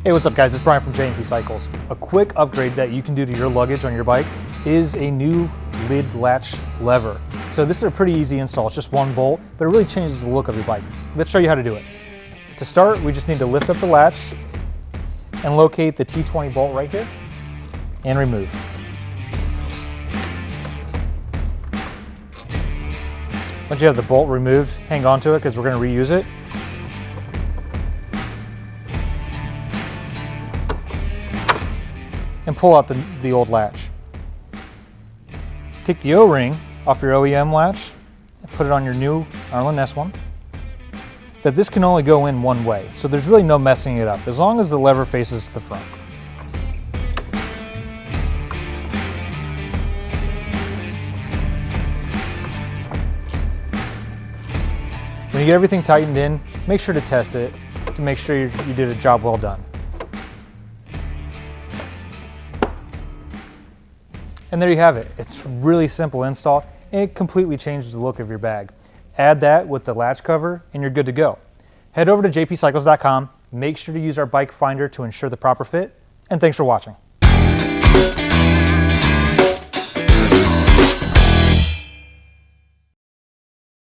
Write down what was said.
Hey, what's up guys? It's Brian from J&P Cycles. A quick upgrade that you can do to your luggage on your bike is a new lid latch lever. So this is a pretty easy install. It's just one bolt, but it really changes the look of your bike. Let's show you how to do it. To start, we just need to lift up the latch and locate the T20 bolt right here and remove. Once you have the bolt removed, hang on to it because we're going to reuse it. And pull out the old latch. Take the O-ring off your OEM latch and put it on your new Arlen Ness one. This can only go in one way, so there's really no messing it up as long as the lever faces the front. When you get everything tightened in, make sure to test it to make sure you did a job well done. And there you have it. It's really simple install and it completely changes the look of your bag. Add that with the latch cover and you're good to go. Head over to jpcycles.com, make sure to use our bike finder to ensure the proper fit, and thanks for watching.